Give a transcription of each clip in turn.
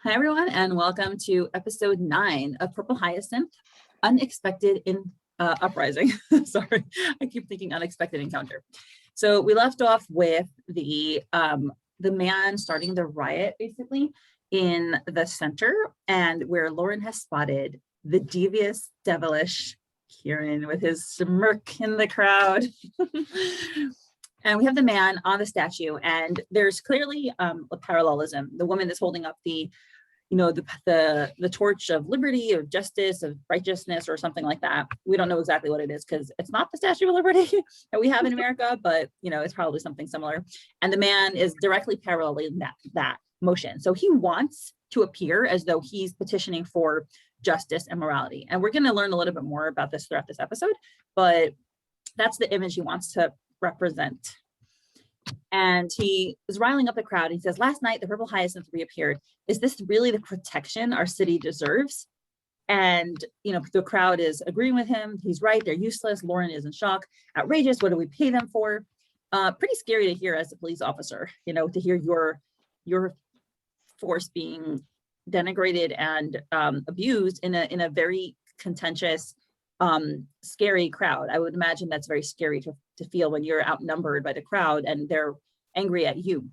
Hi, everyone, and welcome to episode 9 of Purple Hyacinth, Unexpected in Uprising. Sorry, I keep thinking Unexpected Encounter. So we left off with the man starting the riot, basically, in the center, and where Lauren has spotted the devious, devilish Kieran with his smirk in the crowd. And we have the man on the statue, and there's clearly a parallelism. The woman that's holding up the torch of liberty, of justice, of righteousness, or something like that. We don't know exactly what it is because it's not the Statue of Liberty that we have in America, but it's probably something similar. And the man is directly paralleling that motion. So he wants to appear as though he's petitioning for justice and morality. And we're going to learn a little bit more about this throughout this episode, but that's the image he wants to represent. And he is riling up the crowd. He says, "Last night, the purple hyacinth reappeared. Is this really the protection our city deserves?" And, the crowd is agreeing with him. He's right. They're useless. Lauren is in shock. Outrageous. What do we pay them for? Pretty scary to hear as a police officer, to hear your force being denigrated and abused in a very contentious, scary crowd. I would imagine that's very scary to feel when you're outnumbered by the crowd and they're angry at you.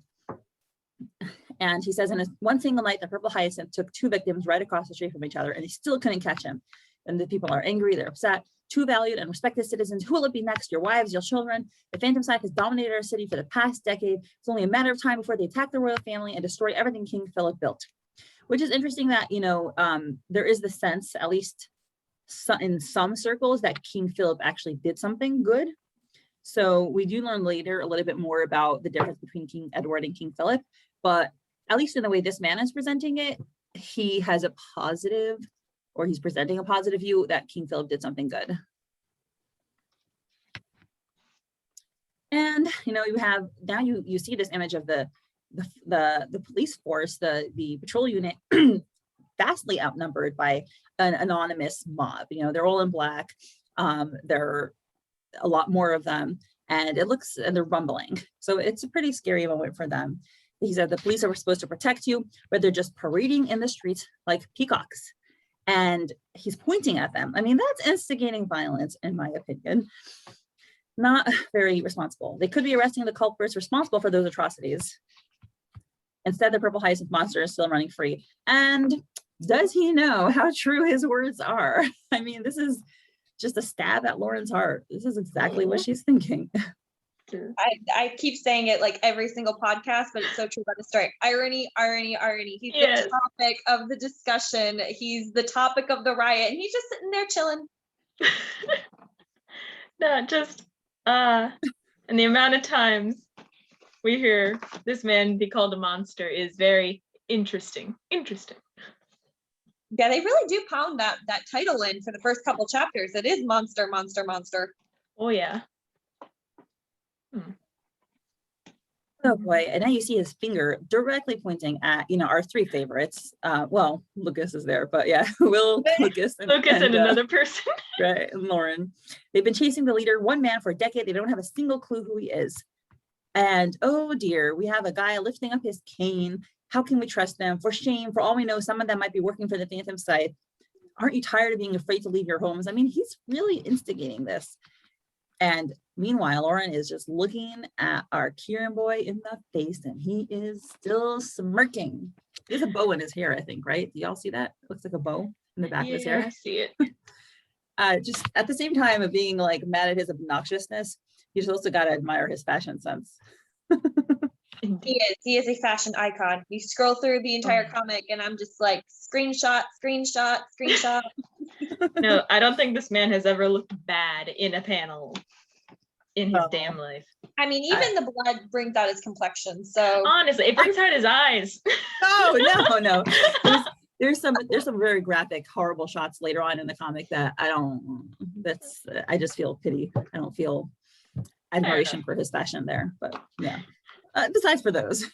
And he says, in one single night, the purple hyacinth took 2 victims right across the street from each other, and they still couldn't catch him. And the people are angry, they're upset. 2 valued and respected citizens. Who will it be next? Your wives, your children? The phantom side has dominated our city for the past decade. It's only a matter of time before they attack the royal family and destroy everything King Philip built. Which is interesting that, there is the sense, at least in some circles, that King Philip actually did something good. So we do learn later a little bit more about the difference between King Edward and King Philip, but at least in the way this man is presenting it, he has a positive, or he's presenting a positive view that King Philip did something good. And you have now you see this image of the police force, the patrol unit, vastly outnumbered by an anonymous mob. They're all in black. There are a lot more of them, and they're rumbling. So it's a pretty scary moment for them. He said the police are supposed to protect you, but they're just parading in the streets like peacocks. And he's pointing at them. I mean, that's instigating violence, in my opinion. Not very responsible. They could be arresting the culprits responsible for those atrocities. Instead, the purple hyacinth monster is still running free. And does he know how true his words are? I mean, this is just a stab at Lauren's heart. This is exactly what she's thinking. I keep saying it like every single podcast, but it's so true about the story. Irony, irony, irony. He's the topic of the discussion. He's the topic of the riot, and he's just sitting there chilling. And the amount of times we hear this man be called a monster is very interesting. Yeah, they really do pound that title in for the first couple chapters. It is monster, monster, monster. Oh yeah. Oh boy, and now you see his finger directly pointing at, our 3 favorites. Well, Lucas is there, but yeah, Will, Lucas, and another person. Right, and Lauren. They've been chasing the leader, one man, for a decade. They don't have a single clue who he is. And oh dear, we have a guy lifting up his cane. How can we trust them? For shame, for all we know, some of them might be working for the phantom side. Aren't you tired of being afraid to leave your homes? I mean, he's really instigating this. And meanwhile, Lauren is just looking at our Kieran boy in the face, and he is still smirking. There's a bow in his hair, I think, right? Do y'all see that? It looks like a bow in the back of his hair. I see it. Just at the same time of being like mad at his obnoxiousness, he's also got to admire his fashion sense. He is a fashion icon. You scroll through the entire comic and I'm just like, screenshot. No, I don't think this man has ever looked bad in a panel in his damn life. I mean, even the blood brings out his complexion. So honestly, it brings out his eyes. No. There's some very graphic, horrible shots later on in the comic that I just feel pity. I don't feel admiration for his fashion there, but yeah. Besides for those.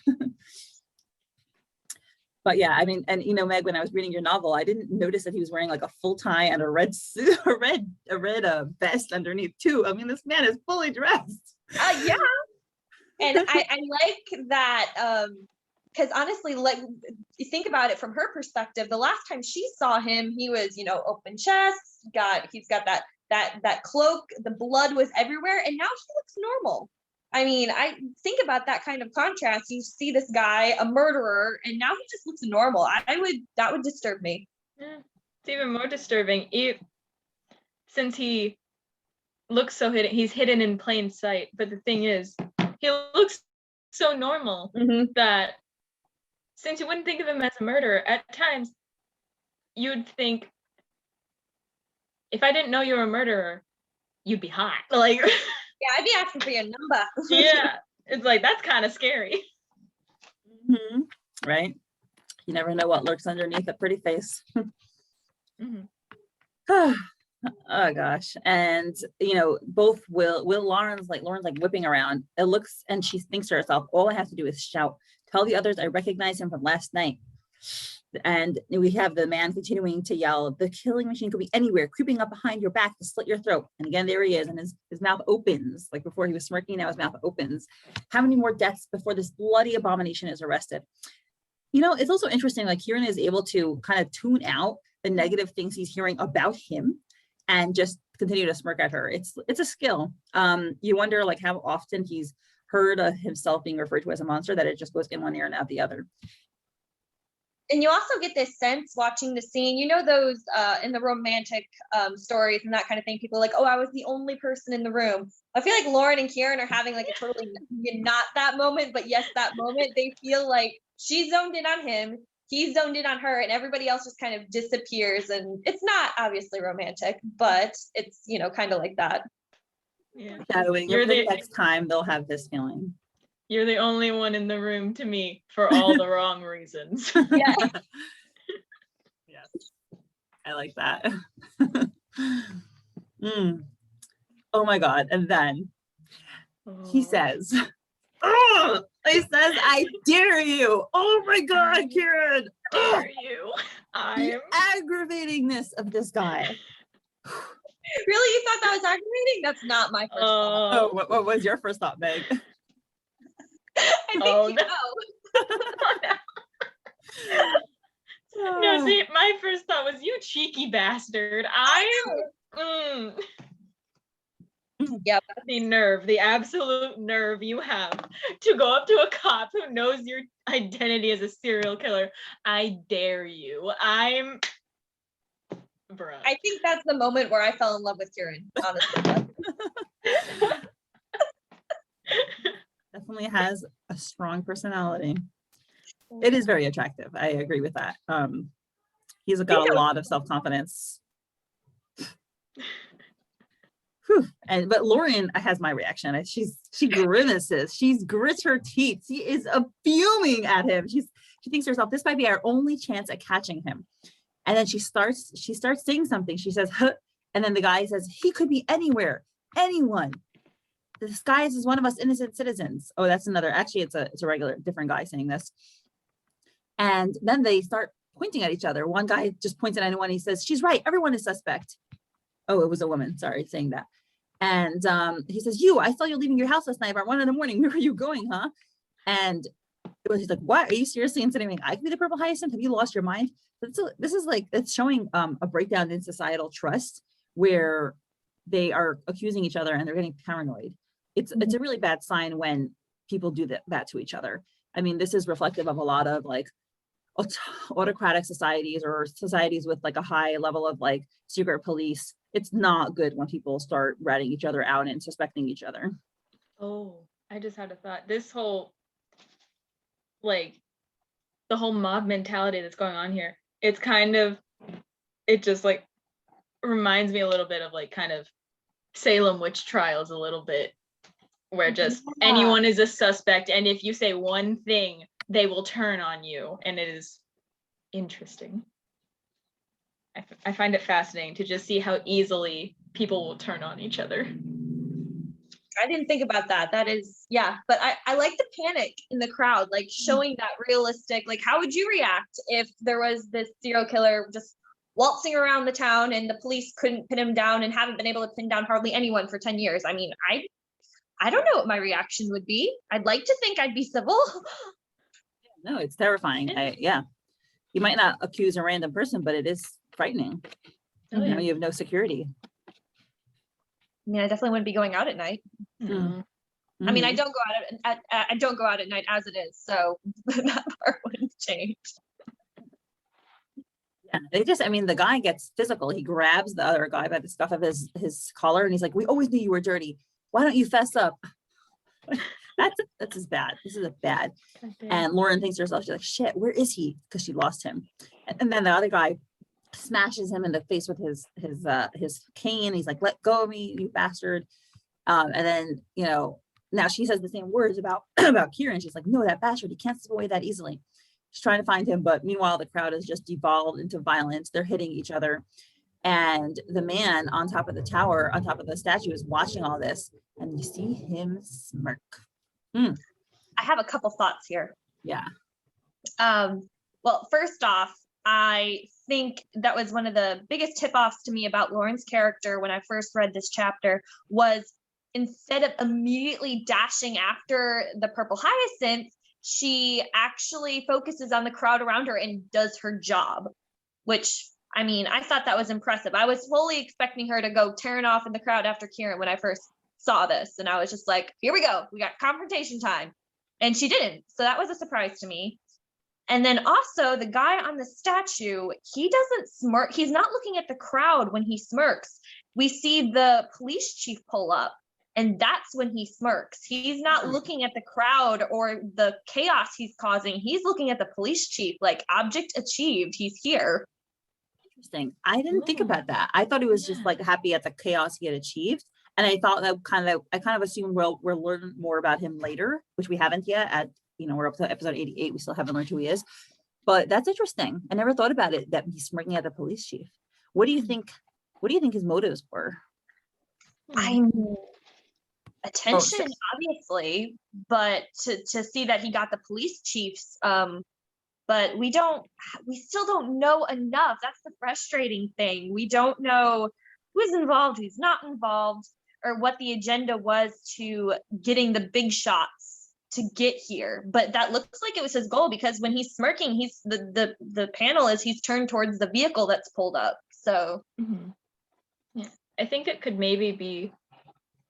But yeah, I mean, and Meg, when I was reading your novel, I didn't notice that he was wearing like a full tie and a red suit, a red vest underneath too. I mean, this man is fully dressed. Yeah. And I like that because honestly, like, you think about it from her perspective, the last time she saw him, he was, open chest, he's got that cloak, the blood was everywhere, and now he looks normal. I mean, I think about that kind of contrast. You see this guy, a murderer, and now he just looks normal. That would disturb me. Yeah, it's even more disturbing. Since he looks so hidden, he's hidden in plain sight. But the thing is, he looks so normal that since you wouldn't think of him as a murderer, at times you'd think, if I didn't know you were a murderer, you'd be hot. Like, yeah, I'd be asking for your number. Yeah, it's like, that's kind of scary. Right? You never know what lurks underneath a pretty face. Oh gosh. And both Lauren's like whipping around. It looks, and she thinks to herself, all I have to do is shout, tell the others I recognize him from last night. And we have the man continuing to yell, the killing machine could be anywhere, creeping up behind your back to slit your throat. And again, there he is, and his mouth opens. Like before he was smirking, now his mouth opens. How many more deaths before this bloody abomination is arrested? It's also interesting, like Kieran is able to kind of tune out the negative things he's hearing about him and just continue to smirk at her. It's a skill. You wonder like how often he's heard of himself being referred to as a monster, that it just goes in one ear and out the other. And you also get this sense watching the scene, those in the romantic stories and that kind of thing, people are like, oh, I was the only person in the room. I feel like Lauren and Kieran are having like a totally not that moment, but yes, that moment. They feel like she zoned in on him, he zoned in on her, and everybody else just kind of disappears. And it's not obviously romantic, but it's, kind of like that. Yeah. You're the next time they'll have this feeling. You're the only one in the room to me for all the wrong reasons. Yeah. Yes. I like that. Oh my God. And then he says, I dare you. Oh my God, Kieran. Dare you. The aggravatingness of this guy. Really? You thought that was aggravating? That's not my first thought. Oh, what was your first thought, Meg? I think No, see, my first thought was, you cheeky bastard. Yep. The absolute nerve you have to go up to a cop who knows your identity as a serial killer. I dare you. Bruh. I think that's the moment where I fell in love with Kieran, honestly. Definitely has a strong personality. It is very attractive. I agree with that. He's got a lot of self-confidence. But Lauren has my reaction. She grimaces. She grits her teeth. She is fuming at him. She thinks to herself, this might be our only chance at catching him. And then she starts saying something. She says, huh, and then the guy says, he could be anywhere, anyone. The disguise is one of us innocent citizens. Oh, that's another. Actually, it's a regular different guy saying this. And then they start pointing at each other. One guy just points at anyone. He says, she's right. Everyone is suspect. Oh, it was a woman. Sorry, saying that. And he says, I saw you leaving your house last night about 1 a.m. Where were you going, huh? And he's like, what? Are you seriously insinuating I could be the purple hyacinth? Have you lost your mind? This is like, it's showing a breakdown in societal trust where they are accusing each other and they're getting paranoid. It's a really bad sign when people do that to each other. I mean, this is reflective of a lot of like autocratic societies or societies with like a high level of like secret police. It's not good when people start ratting each other out and suspecting each other. Oh, I just had a thought. This whole, like, the whole mob mentality that's going on here, it just like reminds me a little bit of like kind of Salem witch trials a little bit, where just anyone is a suspect, and if you say one thing, they will turn on you, and it is interesting. I find it fascinating to just see how easily people will turn on each other. I didn't think about that. That is, yeah, but I like the panic in the crowd, like showing that realistic, like how would you react if there was this serial killer just waltzing around the town and the police couldn't pin him down and haven't been able to pin down hardly anyone for 10 years? I mean, I don't know what my reaction would be. I'd like to think I'd be civil. No, it's terrifying. Yeah. You might not accuse a random person, but it is frightening. Oh, You yeah. know, you have no security. I mean, I definitely wouldn't be going out at night. Mm. I mean, I Mhm. don't go out I don't go out at night as it is, so that part wouldn't change. Yeah, they just, I mean, the guy gets physical. He grabs the other guy by the scuff of his collar and he's like, we always knew you were dirty. Why don't you fess up? That's as bad. This is a bad. And Lauren thinks to herself, she's like, shit, where is he? Because she lost him. And then the other guy smashes him in the face with his cane. He's like, let go of me, you bastard. And then, you know, now she says the same words about Kieran. She's like, no, that bastard, he can't slip away that easily. She's trying to find him, but meanwhile, the crowd has just devolved into violence. They're hitting each other. And the man on top of the tower, on top of the statue, is watching all this. And you see him smirk. I have a couple thoughts here. Yeah. Well, first off, I think that was one of the biggest tip-offs to me about Lauren's character when I first read this chapter was instead of immediately dashing after the purple hyacinth, she actually focuses on the crowd around her and does her job, which, I mean, I thought that was impressive. I was fully expecting her to go tearing off in the crowd after Kieran when I first saw this. And I was just like, here we go. We got confrontation time. And she didn't. So that was a surprise to me. And then also the guy on the statue, he doesn't smirk. He's not looking at the crowd when he smirks. We see the police chief pull up and that's when he smirks. He's not looking at the crowd or the chaos he's causing. He's looking at the police chief, like object achieved. He's here. Interesting. I didn't think about that. I thought he was just like happy at the chaos he had achieved. And I thought that I kind of assumed we'll learn more about him later, which we haven't yet. At, you know, we're up to episode 88. We still haven't learned who he is. But that's interesting. I never thought about it, that he's smirking at the police chief. What do you think his motives were? I mean, attention, obviously, but to see that he got the police chiefs, but we still don't know enough. That's the frustrating thing. We don't know who's involved, who's not involved, or what the agenda was to getting the big shots to get here. But that looks like it was his goal, because when he's smirking, he's the panel is he's turned towards the vehicle that's pulled up. So yeah, I think it could maybe be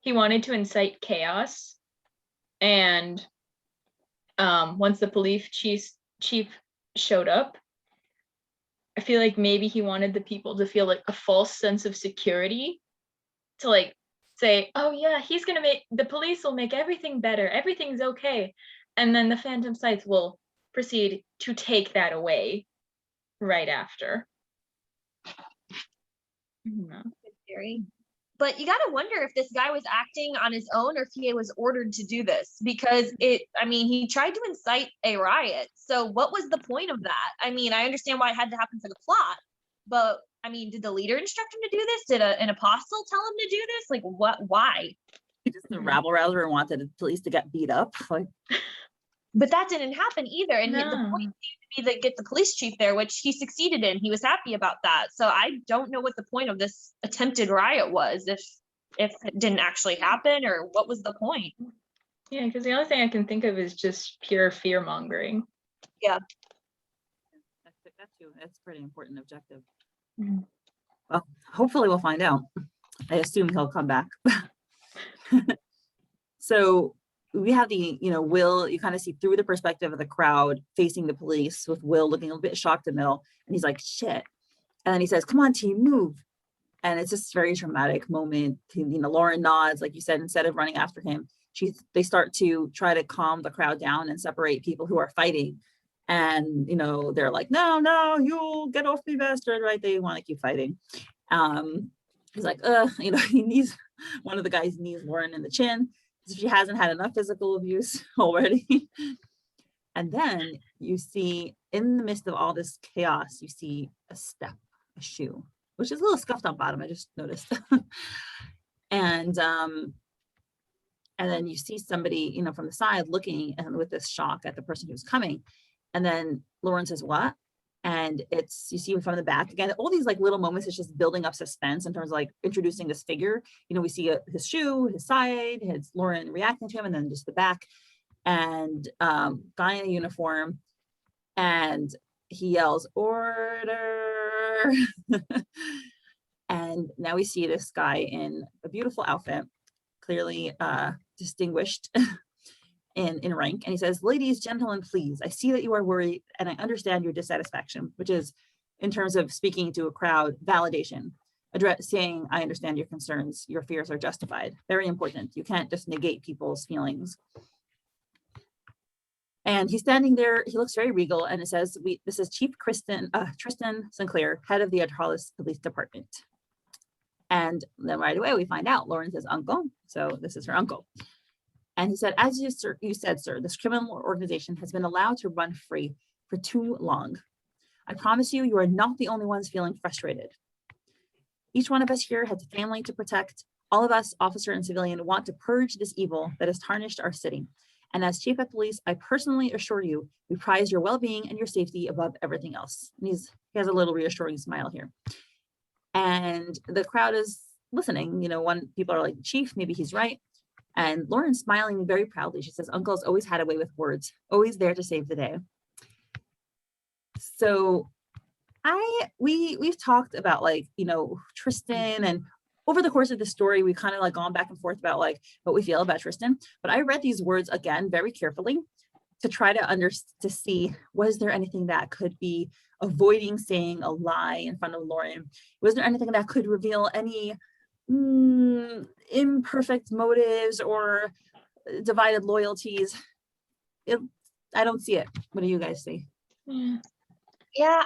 he wanted to incite chaos, and once the police chief showed up, I feel like maybe he wanted the people to feel like a false sense of security, to like say, oh yeah, the police will make everything better, everything's okay, and then the Phantom Scythe will proceed to take that away right after. Good theory. But you got to wonder if this guy was acting on his own or if he was ordered to do this, because he tried to incite a riot. So what was the point of that? I mean, I understand why it had to happen for the plot, but I mean, did the leader instruct him to do this? Did an apostle tell him to do this? Like, what? Why? Just the rabble rouser and wanted the police to get beat up. Like, but that didn't happen either. And the No. point seemed to be to get the police chief there, which he succeeded in. He was happy about that. So I don't know what the point of this attempted riot was, if it didn't actually happen, or what was the point? Yeah, because the only thing I can think of is just pure fear mongering. Yeah. That's a pretty important objective. Mhm. Well, hopefully we'll find out. I assume he'll come back. So we have the, Will, you kind of see through the perspective of the crowd facing the police, with Will looking a bit shocked in the middle, and he's like, shit. And then he says, come on, team, move. And it's this very dramatic moment. Lauren nods, like you said, instead of running after him, they start to try to calm the crowd down and separate people who are fighting. And, they're like, no, you'll get off me, bastard, right? They want to keep fighting. He's like, one of the guys knees Lauren in the chin, as if she hasn't had enough physical abuse already. And then you see, in the midst of all this chaos, you see a shoe, which is a little scuffed on bottom, I just noticed. And then you see somebody, from the side looking and with this shock at the person who's coming. And then Lauren says, what? And you see him from the back again, all these like little moments, it's just building up suspense in terms of like introducing this figure. We see his shoe, his side, his Lauren reacting to him, and then just the back, and guy in a uniform. And he yells, "Order!" And now we see this guy in a beautiful outfit, clearly distinguished in rank. And he says, "Ladies, gentlemen, please, I see that you are worried and I understand your dissatisfaction," which is, in terms of speaking to a crowd, validation. Saying, "I understand your concerns, your fears are justified." Very important. You can't just negate people's feelings. And he's standing there, he looks very regal, and it says, "This is Chief Tristan Sinclair, head of the ภิrhus Police Department." And then right away we find out Lauren says uncle, so this is her uncle. And he said, "As you said, sir, this criminal organization has been allowed to run free for too long. I promise you, you are not the only ones feeling frustrated. Each one of us here has a family to protect. All of us, officer and civilian, want to purge this evil that has tarnished our city. And as chief of police, I personally assure you, we prize your well-being and your safety above everything else." And he has a little reassuring smile here. And the crowd is listening. You know, people are like, "Chief, maybe he's right." And Lauren's smiling very proudly. She says, "Uncle's always had a way with words, always there to save the day." So we've talked about, like, you know, Tristan, and over the course of the story, we've kind of like gone back and forth about like what we feel about Tristan. But I read these words again very carefully to try to see, was there anything that could be avoiding saying a lie in front of Lauren? Was there anything that could reveal any imperfect motives or divided loyalties? I don't see it. What do you guys see? Yeah,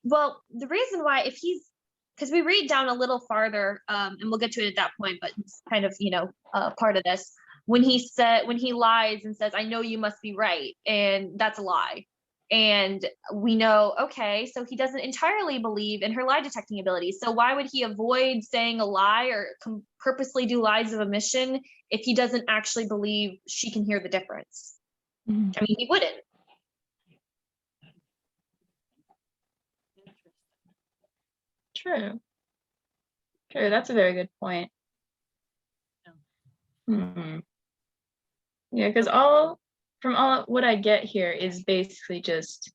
well, the reason why, because we read down a little farther, and we'll get to it at that point, but it's kind of, you know, part of this, when he lies and says, "I know you must be right," and that's a lie. And we know, okay, so he doesn't entirely believe in her lie detecting abilities. So why would he avoid saying a lie or purposely do lies of omission if he doesn't actually believe she can hear the difference? Mm-hmm. I mean, he wouldn't. True. That's a very good point. Yeah, because from all what I get here is basically just,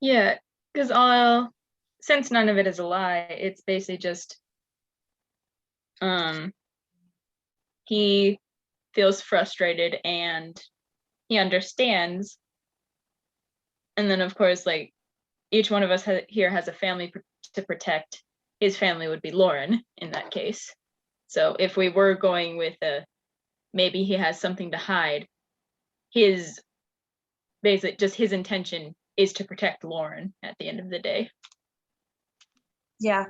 yeah, because since none of it is a lie, it's basically just, he feels frustrated and he understands, and then of course, like, each one of us here has a family to protect. His family would be Lauren in that case. So if we were going with maybe he has something to hide, his intention is to protect Lauren at the end of the day. Yeah.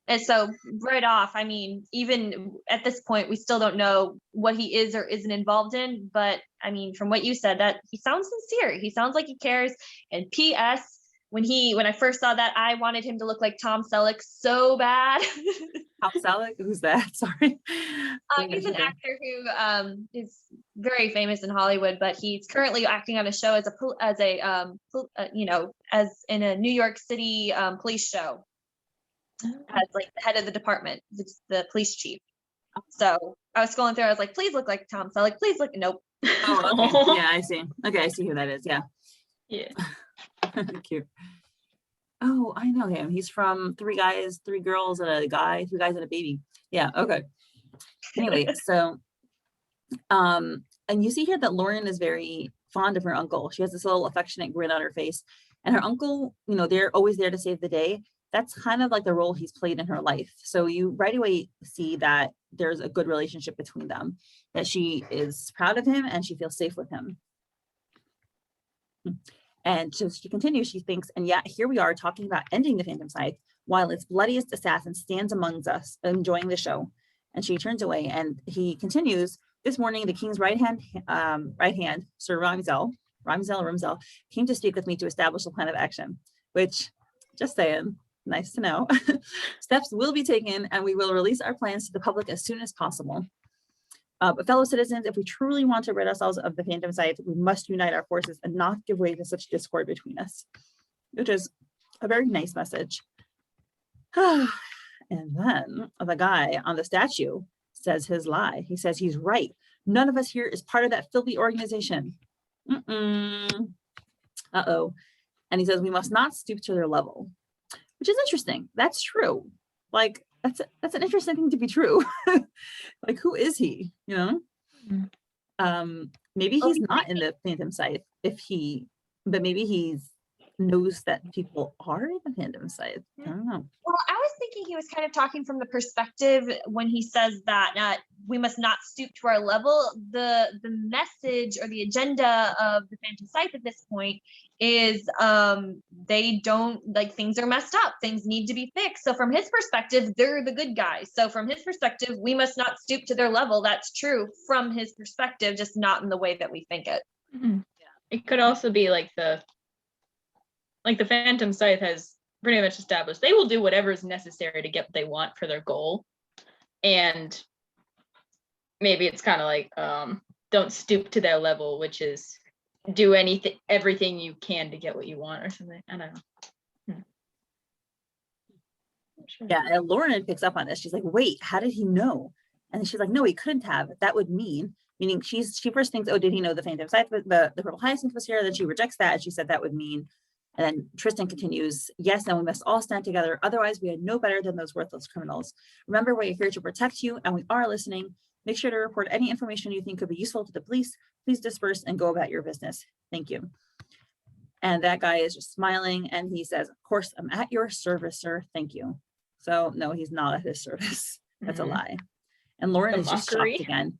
And so right off, I mean, even at this point, we still don't know what he is or isn't involved in. But I mean, from what you said, that he sounds sincere. He sounds like he cares. And P.S., when I first saw that, I wanted him to look like Tom Selleck so bad. Tom Selleck? Who's that? Sorry. He's an actor who is very famous in Hollywood, but he's currently acting on a show as in a New York City police show. As like the head of the department, the police chief. So I was scrolling through, I was like, please look like Tom Selleck, please look. Nope. Oh, okay. Yeah, I see. Okay, I see who that is. Yeah. Cute. Oh, I know him. He's from Three Guys, Three Girls, and a Guy, Three Guys and a Baby. Yeah, okay. Anyway, so and you see here that Lauren is very fond of her uncle. She has this little affectionate grin on her face, and her uncle, you know, they're always there to save the day. That's kind of like the role he's played in her life. So you right away see that there's a good relationship between them, that she is proud of him and she feels safe with him. And so she continues, she thinks, and yet here we are talking about ending the Phantom Scythe while its bloodiest assassin stands amongst us enjoying the show. And she turns away, and he continues, this morning the king's right hand, Sir Ramsell, came to speak with me to establish a plan of action, which, just saying, nice to know. Steps will be taken and we will release our plans to the public as soon as possible. But fellow citizens, if we truly want to rid ourselves of the Phantom Scythe, we must unite our forces and not give way to such discord between us, which is a very nice message. And then the guy on the statue says his lie. He says he's right. None of us here is part of that filthy organization. Uh-oh. And he says, we must not stoop to their level, which is interesting. That's true. Like, that's an interesting thing to be true. Like, who is he? You know? Maybe he's not in the Phantom Scythe but maybe he's knows that people are in the Phantom Scythe. I don't know. Well, I was thinking he was kind of talking from the perspective when he says that we must not stoop to our level. The message or the agenda of the Phantom Scythe at this point is they don't, like, things are messed up. Things need to be fixed. So from his perspective, they're the good guys. So from his perspective, we must not stoop to their level. That's true from his perspective, just not in the way that we think it. Yeah. It could also be like the Phantom Scythe has pretty much established they will do whatever is necessary to get what they want for their goal. And maybe it's kind of like, don't stoop to their level, which is do everything you can to get what you want or something. I don't know. Sure. Yeah, and Lauren picks up on this. She's like, wait, how did he know? And she's like, no, he couldn't have. That would meaning she first thinks, oh, did he know the Phantom Scythe, the purple hyacinth was here? Then she rejects that, and she said that would mean. And then Tristan continues, yes, and we must all stand together. Otherwise, we are no better than those worthless criminals. Remember, we're here to protect you, and we are listening. Make sure to report any information you think could be useful to the police. Please disperse and go about your business. Thank you. And that guy is just smiling, and he says, of course, I'm at your service, sir. Thank you. So no, he's not at his service. That's a lie. And Lauren is just shocked again.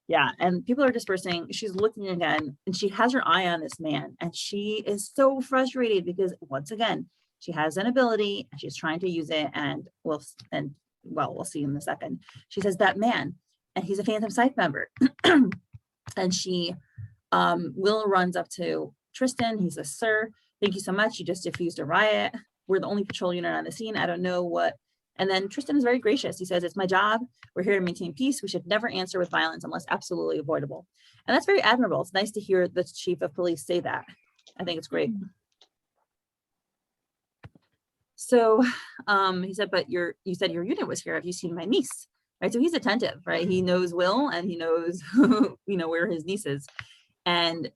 Yeah, and people are dispersing. She's looking again, and she has her eye on this man, and she is so frustrated because, once again, she has an ability, and she's trying to use it, and we'll see in a second. She says, that man, and he's a Phantom Scythe member. And she, Will runs up to Tristan. He says, sir, thank you so much. You just diffused a riot. We're the only patrol unit on the scene. I don't know what. And then Tristan is very gracious. He says, it's my job. We're here to maintain peace. We should never answer with violence unless absolutely avoidable. And that's very admirable. It's nice to hear the chief of police say that. I think it's great. So he said, but you said your unit was here. Have you seen my niece? Right. So he's attentive, right? He knows Will, and he knows, where his niece is. And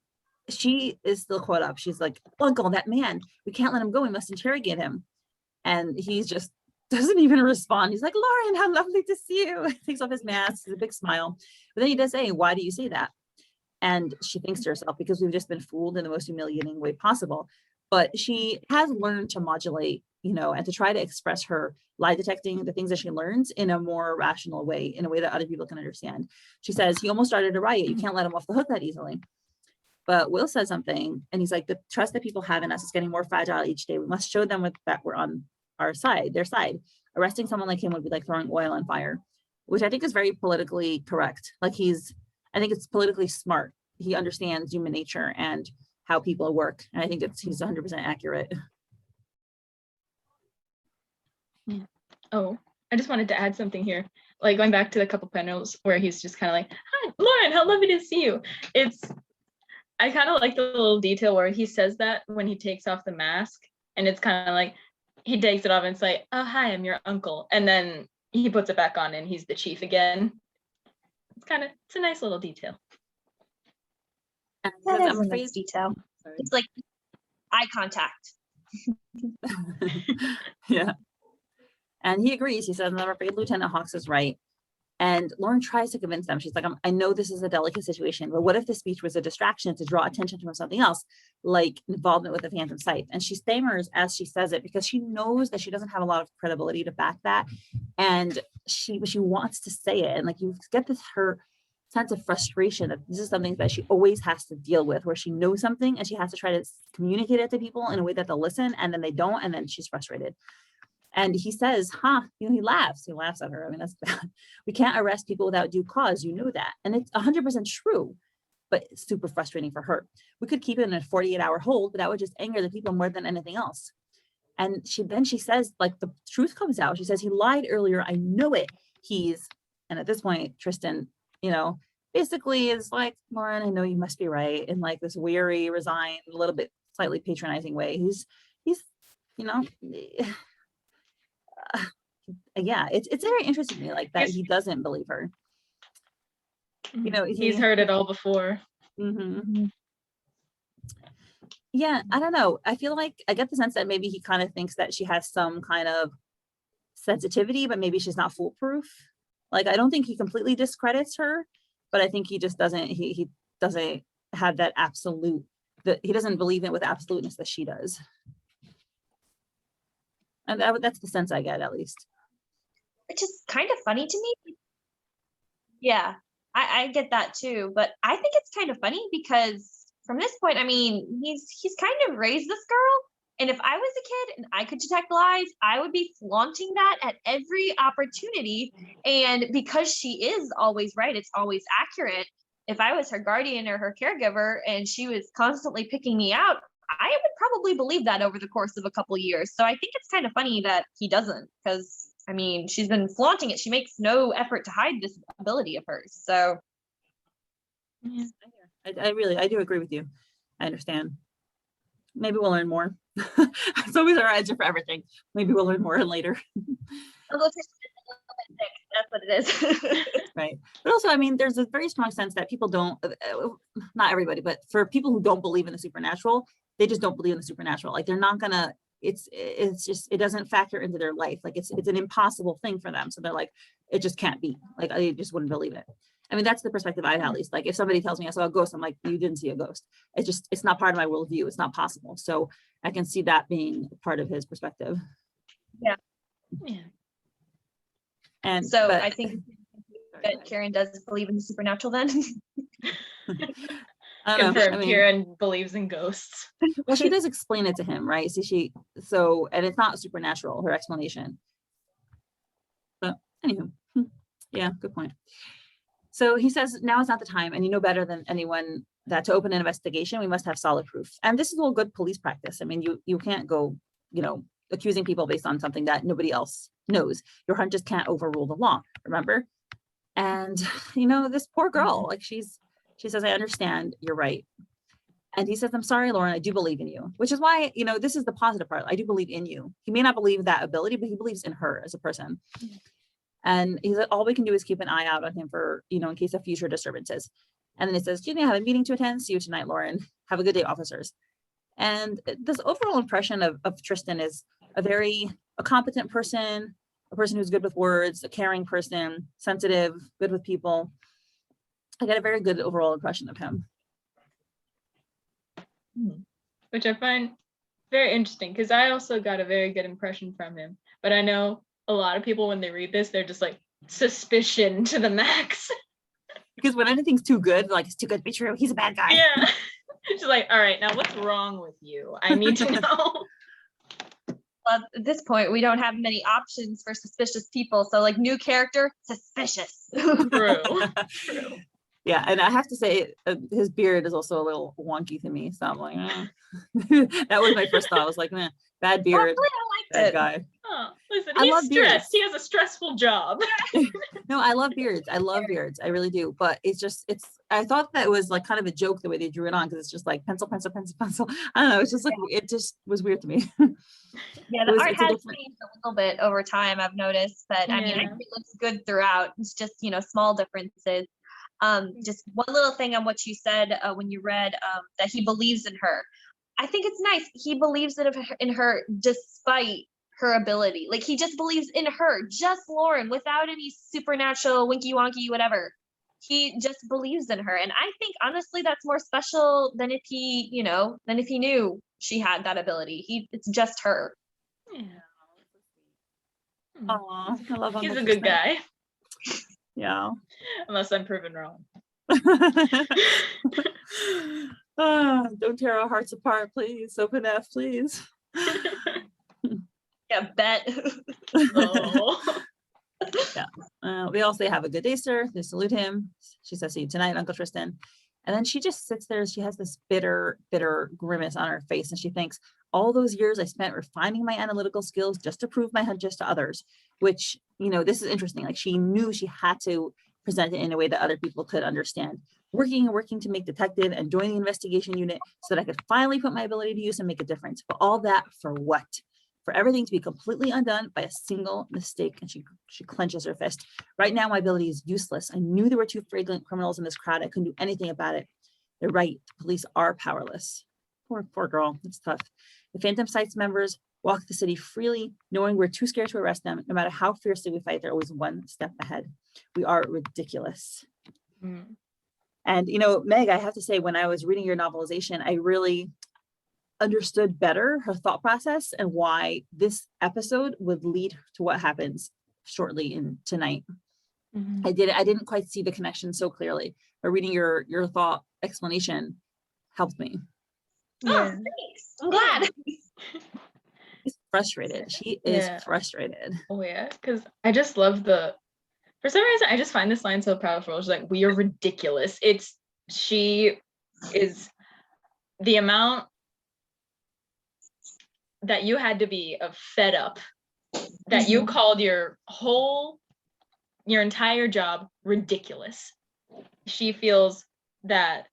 she is still caught up. She's like, uncle, that man, we can't let him go. We must interrogate him. And he's just doesn't even respond. He's like, Lauren, how lovely to see you. Takes off his mask, a big smile. But then he does say, why do you say that? And she thinks to herself, because we've just been fooled in the most humiliating way possible. But she has learned to modulate, and to try to express her lie detecting, the things that she learns in a more rational way, in a way that other people can understand. She says, he almost started a riot. You can't let him off the hook that easily. But Will says something, and he's like, the trust that people have in us is getting more fragile each day. We must show them that we're on our side, their side. Arresting someone like him would be like throwing oil on fire, which I think is very politically correct. Like I think it's politically smart. He understands human nature and how people work. And I think he's 100% accurate. Yeah. Oh, I just wanted to add something here. Like going back to the couple panels where he's just kind of like, hi, Lauren, how lovely to see you. I kind of like the little detail where he says that when he takes off the mask, and it's kind of like, he takes it off and it's like, oh, hi, I'm your uncle. And then he puts it back on and he's the chief again. It's a nice little detail. That is a nice detail. Sorry. It's like eye contact. Yeah. And he agrees. He says, I'm afraid Lieutenant Hawks is right. And Lauren tries to convince them. She's like, I know this is a delicate situation, but what if the speech was a distraction to draw attention to something else, like involvement with the Phantom Scythe? And she stammers as she says it because she knows that she doesn't have a lot of credibility to back that. And she wants to say it. And like, you get her sense of frustration that this is something that she always has to deal with, where she knows something and she has to try to communicate it to people in a way that they'll listen, and then they don't, and then she's frustrated. And he says, he laughs at her. I mean, that's bad. We can't arrest people without due cause. You know that. And it's 100% true, but it's super frustrating for her. We could keep him in a 48-hour hold, but that would just anger the people more than anything else. And she says, like, the truth comes out. She says, he lied earlier. I know it. And at this point, Tristan, basically is like, Lauren, I know you must be right. In like this weary, resigned, a little bit slightly patronizing way. He's yeah, it's very interesting to me, like that he doesn't believe her. You know, he's heard it all before. Yeah, I don't know. I feel like I get the sense that maybe he kind of thinks that she has some kind of sensitivity, but maybe she's not foolproof. Like, I don't think he completely discredits her, but I think he just doesn't, he doesn't have that absolute, that he doesn't believe it with absoluteness that she does. And that's the sense I get, at least. Which is kind of funny to me. Yeah, I get that too, but I think it's kind of funny because from this point, I mean, he's kind of raised this girl, and if I was a kid and I could detect lies, I would be flaunting that at every opportunity. And because she is always right, it's always accurate. If I was her guardian or her caregiver and she was constantly picking me out, I would probably believe that over the course of a couple of years. So I think it's kind of funny that he doesn't, because I mean, she's been flaunting it. She makes no effort to hide this ability of hers. So yeah, I do agree with you. I understand. Maybe we'll learn more. It's always our answer for everything. Maybe we'll learn more later. That's what it is. Right. But also, I mean, there's a very strong sense that people don't, not everybody, but for people who don't believe in the supernatural, they just don't believe in the supernatural. Like, they're not gonna, it's just, it doesn't factor into their life. Like, it's an impossible thing for them. So they're like, it just can't be. Like, I just wouldn't believe it. I mean, that's the perspective I have, at least. Like, if somebody tells me I saw a ghost, I'm like, you didn't see a ghost. It's not part of my worldview. It's not possible. So I can see that being part of his perspective. Yeah. And so I think that Kieran does believe in the supernatural then. Confirmed, Kieran believes in ghosts. Well, she does explain it to him, right? So and it's not supernatural, her explanation. But anywho, yeah, good point. So he says, now is not the time, and you know better than anyone that to open an investigation, we must have solid proof. And this is all good police practice. I mean, you can't go, accusing people based on something that nobody else knows. Your hunches can't overrule the law, remember? And, this poor girl, like she says, I understand, you're right. And he says, I'm sorry, Lauren, I do believe in you, which is why, this is the positive part. I do believe in you. He may not believe that ability, but he believes in her as a person. And he said, all we can do is keep an eye out on him for, in case of future disturbances. And then it says, excuse me, I have a meeting to attend. See you tonight, Lauren. Have a good day, officers. And this overall impression of Tristan is a competent person, a person who's good with words, a caring person, sensitive, good with people. I get a very good overall impression of him. Which I find very interesting, because I also got a very good impression from him. But I know a lot of people, when they read this, they're just like, suspicion to the max. Because when anything's too good, like, it's too good to be true, he's a bad guy. Yeah. She's like, all right, now what's wrong with you? I need to know. Well, at this point, we don't have many options for suspicious people. So, like, new character, suspicious. True. Yeah, and I have to say, his beard is also a little wonky to me. So I'm like, that was my first thought. I was like, bad beard, bad guy. Oh, listen, he's stressed. He has a stressful job. No, I love beards. I love beards. I really do. But I thought that was like kind of a joke the way they drew it on, because it's just like pencil, pencil, pencil, pencil. I don't know. It's just like, it just was weird to me. Yeah, the art has changed a little bit over time, I've noticed. But I mean, I think it looks good throughout. It's just, small differences. Just one little thing on what you said when you read that he believes in her. I think it's nice. He believes in her despite her ability. Like, he just believes in her, just Lauren, without any supernatural winky wonky whatever. He just believes in her, and I think honestly that's more special than if he knew she had that ability. It's just her. Yeah. Aww, I love him. He's a good guy. Yeah. Unless I'm proven wrong. Don't tear our hearts apart, please. Open F, please. Yeah, bet. Oh. Yeah. We all say, have a good day, sir. They salute him. She says, see you tonight, Uncle Tristan. And then she just sits there. She has this bitter, bitter grimace on her face. And she thinks, all those years I spent refining my analytical skills just to prove my hunches to others, which, this is interesting. Like, she knew she had to present it in a way that other people could understand. Working to make detective and join the investigation unit so that I could finally put my ability to use and make a difference. But all that for what? for everything to be completely undone by a single mistake. And she clenches her fist. Right now, my ability is useless. I knew there were two flagrant criminals in this crowd. I couldn't do anything about it. They're right. The police are powerless. Poor girl. It's tough. The 𝗏𝗀𝗃𝗀 members walk the city freely, knowing we're too scared to arrest them. No matter how fiercely we fight, they're always one step ahead. We are ridiculous. Mm. And, you know, Meg, I have to say, when I was reading your novelization, I really understood better her thought process and why this episode would lead to what happens shortly in tonight. Mm-hmm. I didn't quite see the connection so clearly, but reading your thought explanation helped me. Oh, Yeah. thanks. I'm glad. She's frustrated. She is frustrated. Oh yeah, because I just love for some reason I just find this line so powerful. She's like, we are ridiculous. She is the amount that you had to be of fed up that you called your entire job ridiculous. She feels that,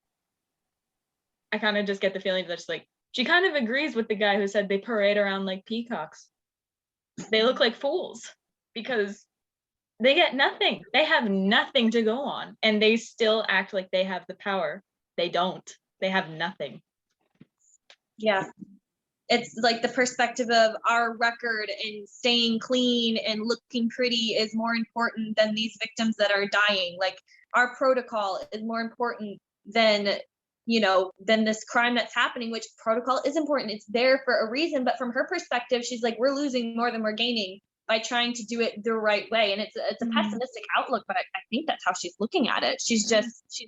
I kind of just get the feeling that she's like, she kind of agrees with the guy who said they parade around like peacocks. They look like fools because they get nothing. They have nothing to go on, and they still act like they have the power. They don't. They have nothing. Yeah. It's like the perspective of our record and staying clean and looking pretty is more important than these victims that are dying. Like, our protocol is more important than, you know, than this crime that's happening, which protocol is important. It's there for a reason. But from her perspective, she's like, we're losing more than we're gaining by trying to do it the right way. And it's a pessimistic outlook, but I think that's how she's looking at it. She's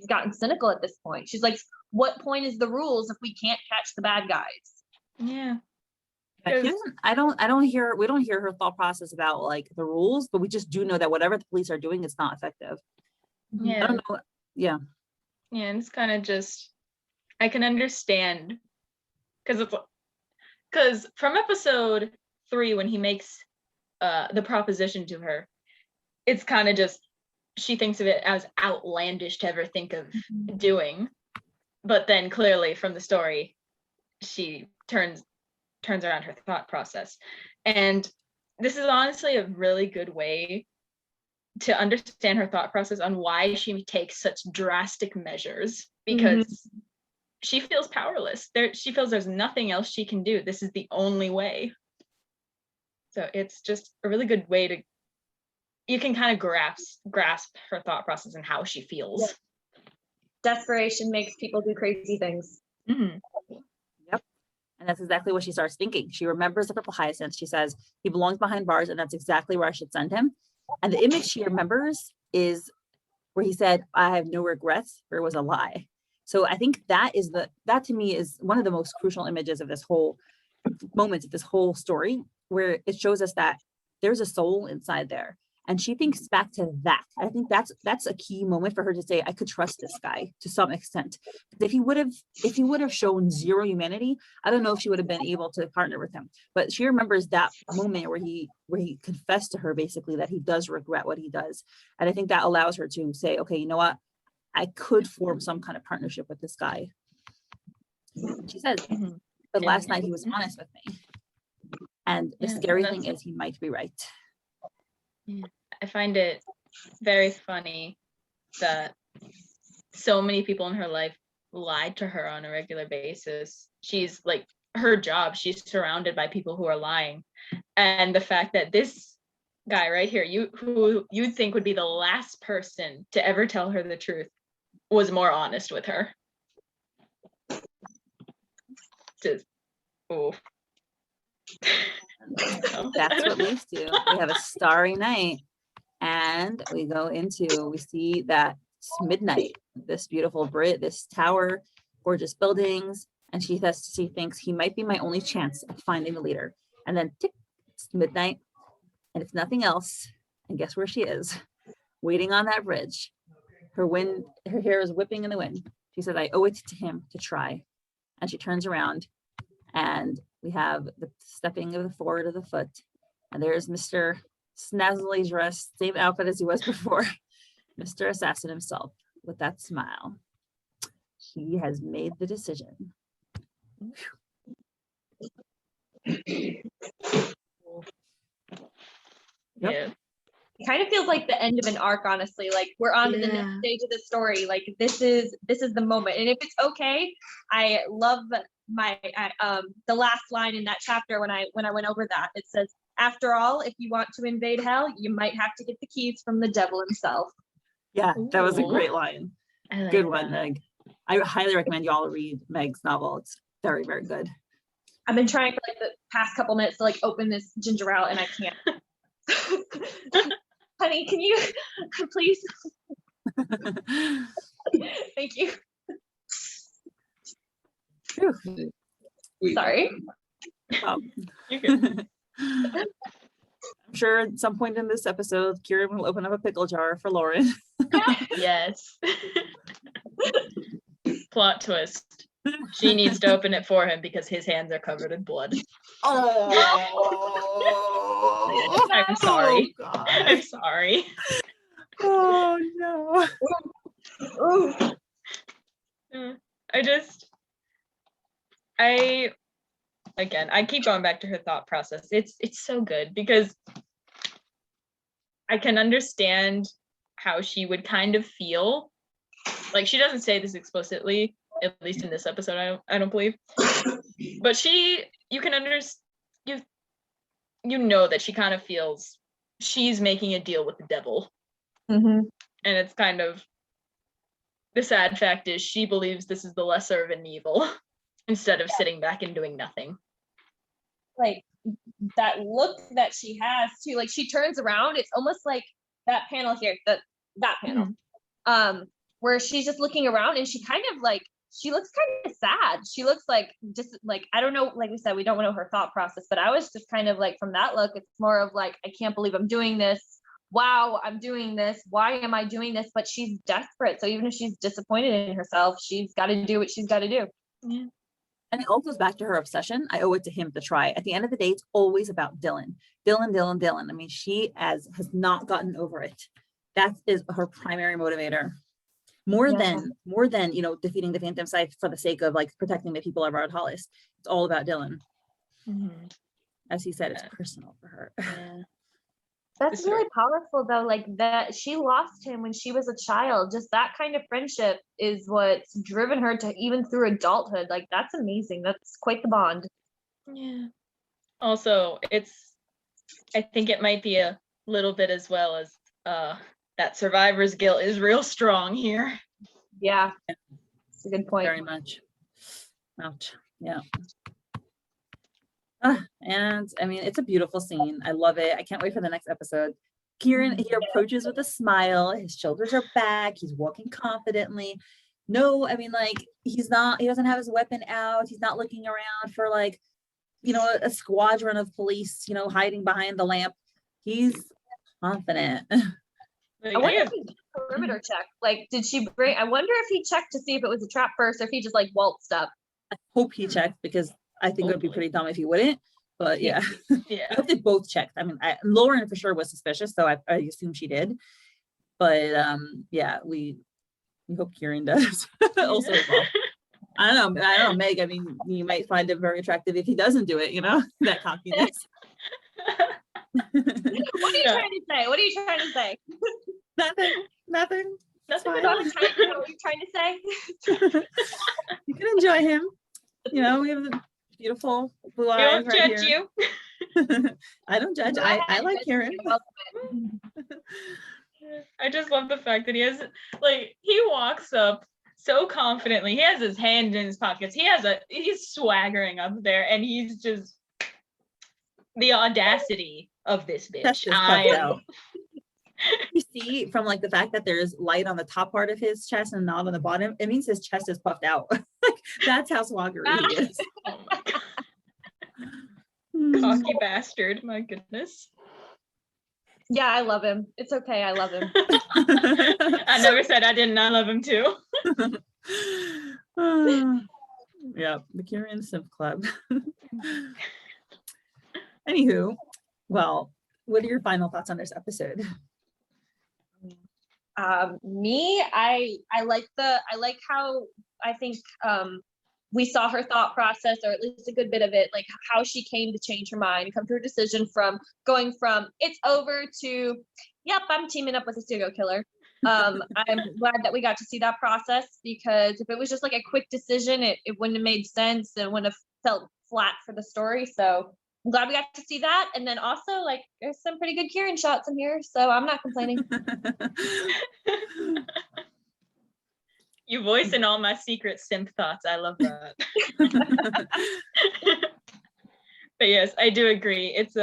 gotten cynical at this point. She's like, what point is the rules if we can't catch the bad guys? Yeah. We don't hear her thought process about like the rules, but we just do know that whatever the police are doing, it's not effective. Yeah. I don't know. Yeah. Yeah, and it's kind of just, I can understand because from episode 3, when he makes the proposition to her, it's kind of just, she thinks of it as outlandish to ever think of doing, but then clearly from the story, she turns around her thought process. And this is honestly a really good way to understand her thought process on why she takes such drastic measures, because she feels powerless. She feels there's nothing else she can do. This is the only way. So it's just a really good way to, you can kind of grasp her thought process and how she feels. Yeah. Desperation makes people do crazy things. Yep. And that's exactly what she starts thinking. She remembers the purple hyacinth. She says, he belongs behind bars, and that's exactly where I should send him. And the image she remembers is where he said, I have no regrets, or it was a lie. So I think that to me is one of the most crucial images of this whole moment, of this whole story, where it shows us that there's a soul inside there. And she thinks back to that. I think that's a key moment for her to say, I could trust this guy to some extent. If he would have shown zero humanity, I don't know if she would have been able to partner with him. But she remembers that moment where he confessed to her basically that he does regret what he does. And I think that allows her to say, okay, you know what? I could form some kind of partnership with this guy. She says, but last night he was honest with me. And the scary thing is he might be right. I find it very funny that so many people in her life lied to her on a regular basis. She's like, her job, she's surrounded by people who are lying. And the fact that this guy right here, who you'd think would be the last person to ever tell her the truth, was more honest with her. Just, oh. That's what leads to. We have a starry night, and we see that it's midnight, this beautiful this tower, gorgeous buildings, and she thinks he might be my only chance of finding the leader. And then tick, it's midnight, and it's nothing else. And guess where she is? Waiting on that bridge. Her hair is whipping in the wind. She says, I owe it to him to try. And she turns around, and we have the stepping of the forward of the foot. And there's Mr. Snazzily dressed, same outfit as he was before, Mr. Assassin himself, with that smile. He has made the decision. Yep. Yeah. It kind of feels like the end of an arc, honestly. Like we're on to the next stage of the story. Like this is the moment. And if it's okay, I love the last line in that chapter when I went over that. It says, "After all, if you want to invade hell, you might have to get the keys from the devil himself." Yeah, that was a Ooh. great line. I like Good one, that. Meg. I highly recommend y'all read Meg's novel. It's very, very good. I've been trying for like the past couple minutes to like open this ginger ale and I can't. Honey, can you please? Thank you. Sorry. You're good. I'm sure at some point in this episode, Kieran will open up a pickle jar for Lauren. Yes. Plot twist. She needs to open it for him because his hands are covered in blood. Oh, I'm sorry. Oh, God. I'm sorry. Oh no. I keep going back to her thought process. It's so good because I can understand how she would kind of feel. Like she doesn't say this explicitly, at least in this episode, I don't believe. But you can understand, you know that she kind of feels she's making a deal with the devil. Mm-hmm. And it's kind of, the sad fact is she believes this is the lesser of an evil instead of sitting back and doing nothing. Like that look that she has too, like she turns around, it's almost like that panel here, that panel, where she's just looking around and she kind of like, she looks kind of sad. She looks like, just like, I don't know, like we said, we don't know her thought process, but I was just kind of like, from that look, it's more of like, I can't believe I'm doing this. Wow, I'm doing this. Why am I doing this? But she's desperate. So even if she's disappointed in herself, she's got to do what she's got to do. Yeah. And it all goes back to her obsession. I owe it to him to try. At the end of the day, it's always about Dylan. Dylan. I mean, she has not gotten over it. That is her primary motivator. More than, defeating the Phantom Scythe for the sake of like protecting the people of 𝗏𝗏𝗃. It's all about Dylan. Mm-hmm. As he said, it's personal for her. Yeah. That's really powerful though, like that she lost him when she was a child. Just that kind of friendship is what's driven her to even through adulthood. Like that's amazing. That's quite the bond. Yeah. Also, I think it might be a little bit as well as that survivor's guilt is real strong here. Yeah. That's a good point. Very much. Ouch. Yeah. And I mean, it's a beautiful scene. I love it. I can't wait for the next episode. Kieran, he approaches with a smile. His shoulders are back. He's walking confidently. No, I mean, like, he doesn't have his weapon out. He's not looking around for like, a squadron of police, hiding behind the lamp. He's confident. I wonder if he did a perimeter check. Like, did she bring, I wonder if he checked to see if it was a trap first or if he just like waltzed up. I hope he checked because I think it would be pretty dumb if he wouldn't, but yeah. I hope they both checked. I mean, Lauren for sure was suspicious, so I assume she did. But yeah, we hope Kieran does also. Well, I don't know, Meg. I mean, you might find it very attractive if he doesn't do it. That cockiness. What are you trying to say? What are you trying to say? Nothing. Nothing. What are you trying to say? You can enjoy him. We have the beautiful blue eyes right judge here. you. I don't judge. I like Kieran. I just love the fact that he walks up so confidently. He has his hand in his pockets. He's swaggering up there, and he's just the audacity of this bitch. You see, from like the fact that there's light on the top part of his chest and not on the bottom, it means his chest is puffed out. That's how swaggery he is. Oh my God. Cocky bastard, my goodness. Yeah, I love him. It's okay, I love him. I never said I didn't. I love him too. Yeah, the Kieran Simp Club. Anywho, well, what are your final thoughts on this episode? Me, I like how I think we saw her thought process, or at least a good bit of it, like how she came to change her mind, come to her decision from going from it's over to, yep, I'm teaming up with a serial killer. I'm glad that we got to see that process, because if it was just like a quick decision, it wouldn't have made sense and wouldn't have felt flat for the story. So I'm glad we got to see that. And then also, like, there's some pretty good Kieran shots in here, so I'm not complaining. You voicing all my secret simp thoughts. I love that. But yes, I do agree. It's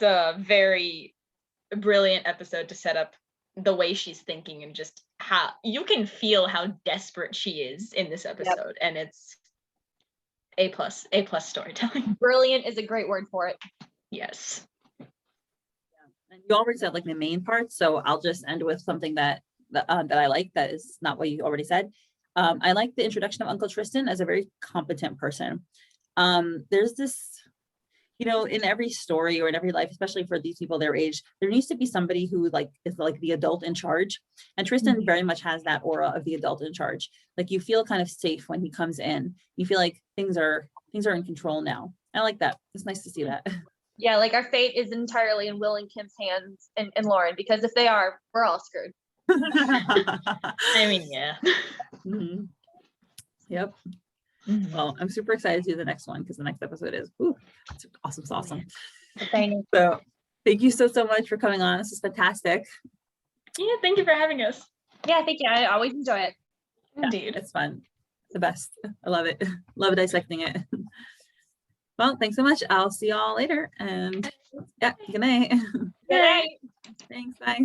a very brilliant episode to set up the way she's thinking, and just how you can feel how desperate she is in this episode. Yep. And it's A+ storytelling. Brilliant is a great word for it. Yes. Yeah. And you already said like the main part, so I'll just end with something that I like, that is not what you already said. I like the introduction of Uncle Tristan as a very competent person. There's this, in every story or in every life, especially for these people their age, there needs to be somebody who like is like the adult in charge. And Tristan very much has that aura of the adult in charge. Like you feel kind of safe when he comes in. You feel like things are in control now. I like that. It's nice to see that. Yeah, like our fate is entirely in Will and Kim's hands, and Lauren, because if they are, we're all screwed. I mean, yeah. Mm-hmm. Yep. Mm-hmm. Well, I'm super excited to do the next one, because the next episode is it's awesome. So thank you so much for coming on. This is fantastic. Yeah, thank you for having us. Yeah, thank you. I always enjoy it. Indeed. Yeah, it's fun. It's the best. I love it. Love dissecting it. Well, thanks so much. I'll see y'all later. And yeah, good night. Good night. Thanks. Bye.